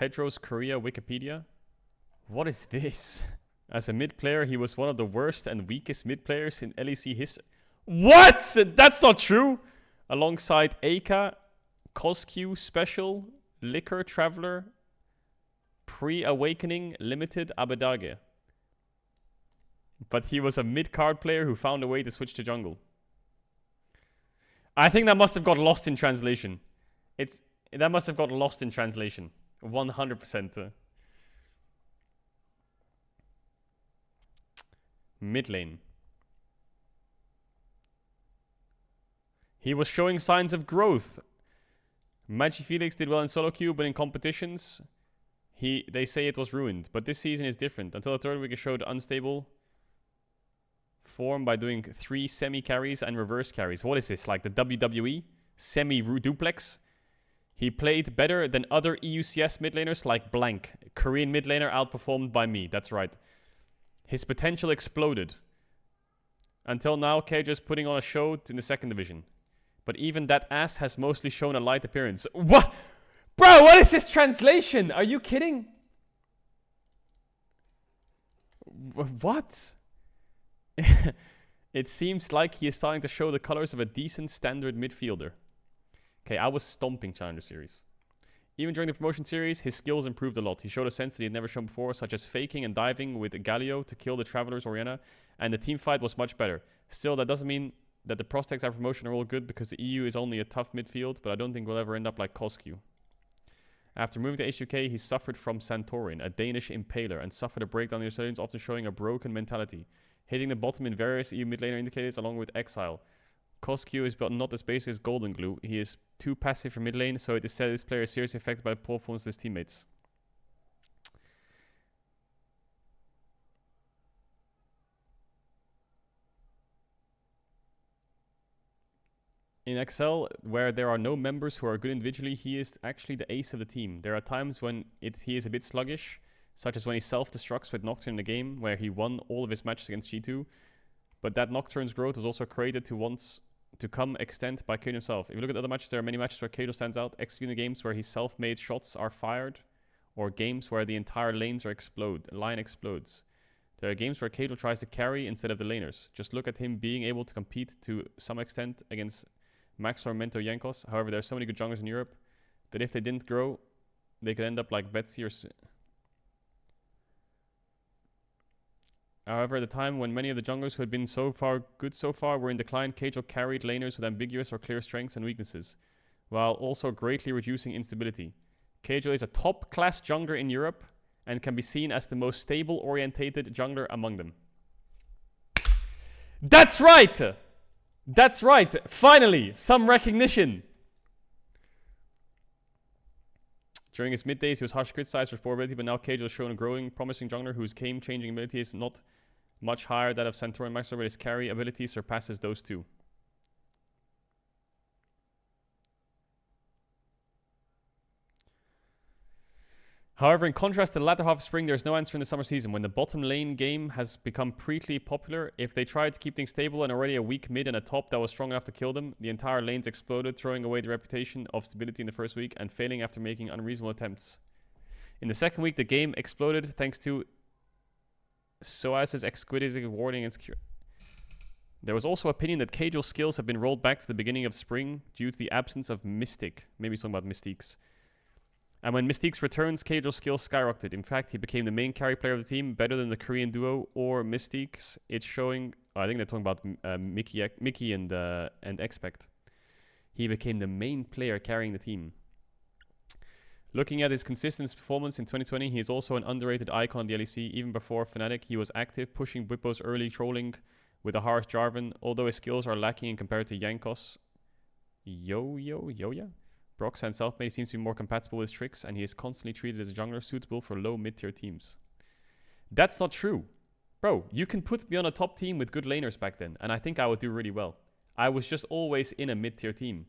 Pedro's Korea Wikipedia. What is this? As a mid player, he was one of the worst and weakest mid players in LEC history. What? That's not true. Alongside Aka, Cosq, Special, Liquor, Traveler, Pre-Awakening, Limited, Abadage. But he was a mid-card player who found a way to switch to jungle. I think that must have got lost in translation. That must have got lost in translation. 100%. Mid lane. He was showing signs of growth. Magi Felix did well in solo queue, but in competitions, they say it was ruined. But this season is different. Until the third week, he showed unstable form by doing 3 semi-carries and reverse carries. What is this, like the WWE? Semi-duplex? He played better than other EUCS mid laners like blank. Korean mid laner outperformed by me. That's right. His potential exploded. Until now, Caedrel is putting on a show in the second division. But even that ass has mostly shown a light appearance. What? Bro, what is this translation? Are you kidding? What? It seems like he is starting to show the colors of a decent standard midfielder. Okay, I was stomping Challenger Series. Even during the promotion series, his skills improved a lot. He showed a sense that he had never shown before, such as faking and diving with Galio to kill the Travelers Oriana, and the team fight was much better. Still, that doesn't mean that the prospects after promotion are all good, because the EU is only a tough midfield, but I don't think we'll ever end up like Cosq. After moving to HUK, he suffered from Santorin, a Danish impaler, and suffered a breakdown in the Australians, often showing a broken mentality. Hitting the bottom in various EU mid laner indicators along with Exile. Cosq is not as basic as Golden Glue. He is too passive for mid lane, so it is said this player is seriously affected by the poor performance of his teammates. In Excel, where there are no members who are good individually, he is actually the ace of the team. There are times when he is a bit sluggish, such as when he self-destructs with Nocturne in the game, where he won all of his matches against G2. But that Nocturne's growth was also created to come extent by Caedrel himself. If you look at other matches, there are many matches where Caedrel stands out, executing games where his self-made shots are fired, or games where the entire line explodes. There are games where Caedrel tries to carry instead of the laners. Just look at him being able to compete to some extent against Max or Mento Yankos. However, there are so many good junglers in Europe that if they didn't grow, they could end up like Betsy or... However, at the time when many of the junglers who had been good so far were in decline, Caedrel carried laners with ambiguous or clear strengths and weaknesses, while also greatly reducing instability. Caedrel is a top-class jungler in Europe and can be seen as the most stable-orientated jungler among them. That's right! That's right! Finally, some recognition! During his mid-days, he was harshly criticized for his poor ability, but now Caedrel has shown a growing, promising jungler whose game-changing ability is not much higher than that of Santorin and Maxor, but his carry ability surpasses those two. However, in contrast to the latter half of spring, there's no answer in the summer season. When the bottom lane game has become pretty popular, if they tried to keep things stable and already a weak mid and a top that was strong enough to kill them, the entire lanes exploded, throwing away the reputation of stability in the first week and failing after making unreasonable attempts. In the second week, the game exploded thanks to Soas's exquisite warding and secure. There was also opinion that Caedrel's skills have been rolled back to the beginning of spring due to the absence of Mystic. Maybe something about Mystiques. And when Mystiques returns, Caedrel's skills skyrocketed. In fact, he became the main carry player of the team, better than the Korean duo or Mystiques. It's showing... I think they're talking about Mickey and Expect. He became the main player carrying the team. Looking at his consistent performance in 2020, he is also an underrated icon of the LEC. Even before Fnatic, he was active, pushing Bwipo's early trolling with a harsh Jarvan, although his skills are lacking in compared to Jankos. Yoya? Brox and self-made seems to be more compatible with his tricks, and he is constantly treated as a jungler suitable for low mid-tier teams. That's not true. Bro, you can put me on a top team with good laners back then, and I think I would do really well. I was just always in a mid-tier team.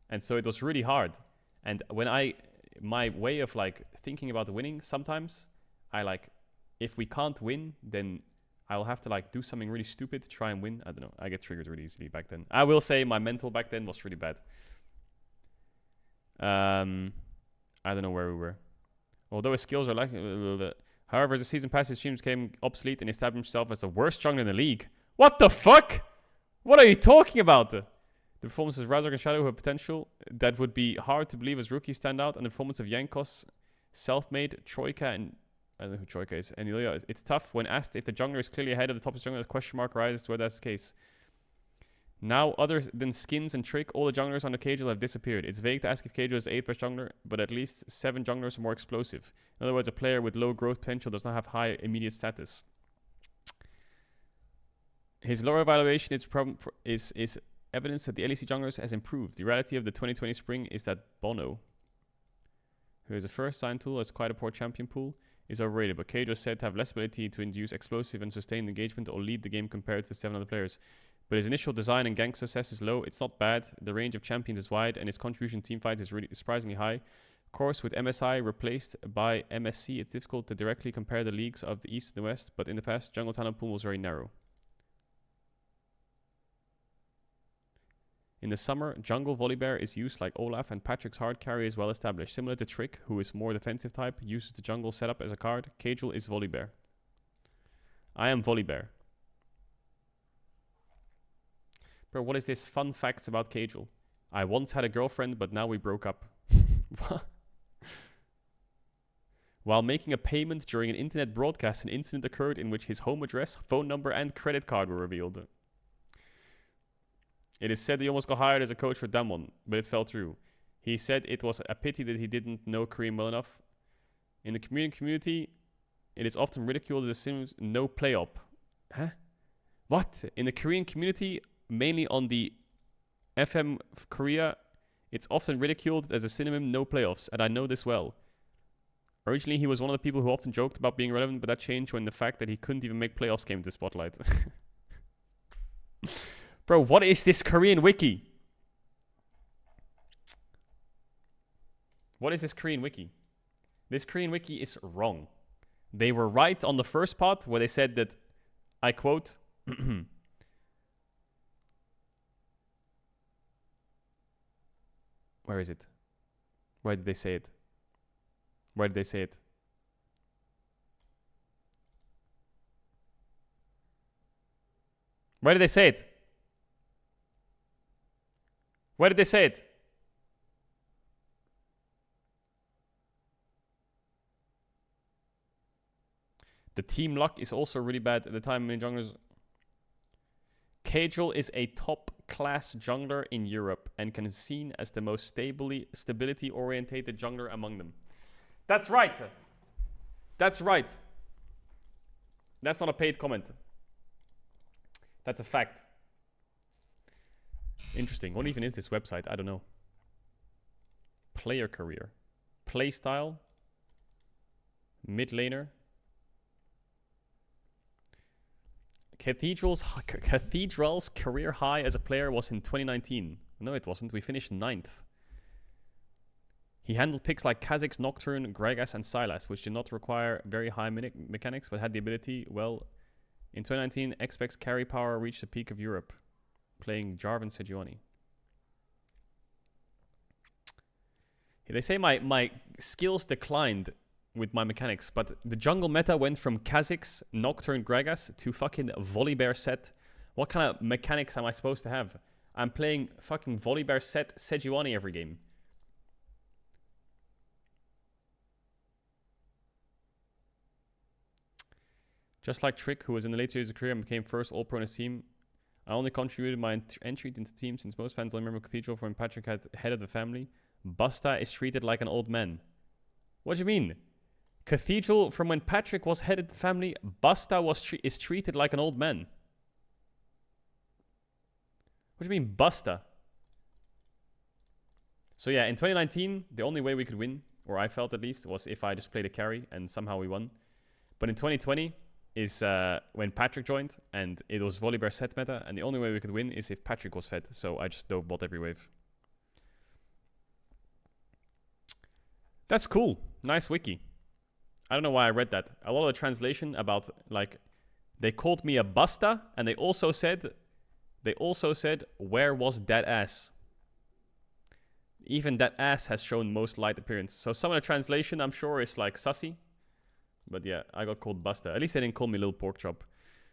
And so it was really hard. And when my way of like thinking about winning, sometimes I like, if we can't win, then I'll have to like do something really stupid to try and win. I don't know. I get triggered really easily back then. I will say my mental back then was really bad. I don't know where we were. Although his skills are lacking. However, as the season passed, his streams became obsolete and established himself as the worst jungler in the league. What the fuck? What are you talking about? The performances of Razork and Shadow have potential that would be hard to believe as rookies stand out, and the performance of Yankos, Selfmade, Troika, and I don't know who Troika is, and Ilya. It's tough when asked if the jungler is clearly ahead of the top jungler. The question mark arises to whether that's the case. Now, other than Skins and Trick, all the junglers on the Caedrel have disappeared. It's vague to ask if Caedrel is the 8th best jungler, but at least 7 junglers are more explosive. In other words, a player with low growth potential does not have high immediate status. His lower evaluation is evidence that the LEC junglers has improved. The reality of the 2020 spring is that Bono, who is a first sign tool as quite a poor champion pool, is overrated, but Caedrel is said to have less ability to induce explosive and sustained engagement or lead the game compared to the 7 other players. But his initial design and gank success is low. It's not bad. The range of champions is wide, and his contribution to teamfights is really surprisingly high. Of course, with MSI replaced by MSC, it's difficult to directly compare the leagues of the East and the West, but in the past, jungle talent pool was very narrow. In the summer, jungle Volibear is used like Olaf, and Patrick's hard carry is well established. Similar to Trick, who is more defensive type, uses the jungle setup as a card. Caedrel is Volibear. I am Volibear. Bro, what is this? Fun facts about Caedrel. I once had a girlfriend, but now we broke up. What? While making a payment during an internet broadcast, an incident occurred in which his home address, phone number, and credit card were revealed. It is said he almost got hired as a coach for Damwon, but it fell through. He said it was a pity that he didn't know Korean well enough. In the Korean community, it is often ridiculed as a synonym no play-up. Huh? What? In the Korean community, mainly on the FM of Korea, it's often ridiculed as a synonym no playoffs, and I know this well. Originally, he was one of the people who often joked about being relevant, but that changed when the fact that he couldn't even make playoffs came into the spotlight. Bro, what is this Korean wiki? What is this Korean wiki? This Korean wiki is wrong. They were right on the first part where they said that, I quote, where is it? Where did they say it? Where did they say it? Where did they say it? Where did they say it? The team luck is also really bad at the time. Many junglers. Caedrel is a top-class jungler in Europe and can be seen as the most stability-orientated jungler among them. That's right. That's right. That's not a paid comment. That's a fact. Interesting. What even is this website? I don't know. Player career. Playstyle. Mid laner. Cathedral's career high as a player was in 2019. No, it wasn't. We finished 9th. He handled picks like Kha'Zix, Nocturne, Gragas, and Sylas, which did not require very high mechanics, but had the ability, well, in 2019, Xpec's carry power reached the peak of Europe, playing Jarvan Sejuani. They say my skills declined with my mechanics, but the jungle meta went from Kha'Zix, Nocturne, Gragas to fucking Volibear set. What kind of mechanics am I supposed to have? I'm playing fucking Volibear set Sejuani every game. Just like Trick, who was in the later years of career and became first All-Pro in his team, I only contributed my entry into the team since most fans only remember Cathedral from when Patrick had head of the family. Busta is treated like an old man. What do you mean? Cathedral from when Patrick was head of the family, Busta is treated like an old man. What do you mean, Busta? So yeah, in 2019, the only way we could win, or I felt at least, was if I just played a carry and somehow we won. But in 2020 is when Patrick joined and it was Volibear set meta, and the only way we could win is if Patrick was fed. So I just dove bot every wave. That's cool. Nice wiki. I don't know why I read that. A lot of the translation about, like, they called me a Busta, and they also said, where was that ass? Even that ass has shown most light appearance. So some of the translation, I'm sure, is like sussy. But yeah, I got called Busta. At least they didn't call me little pork chop.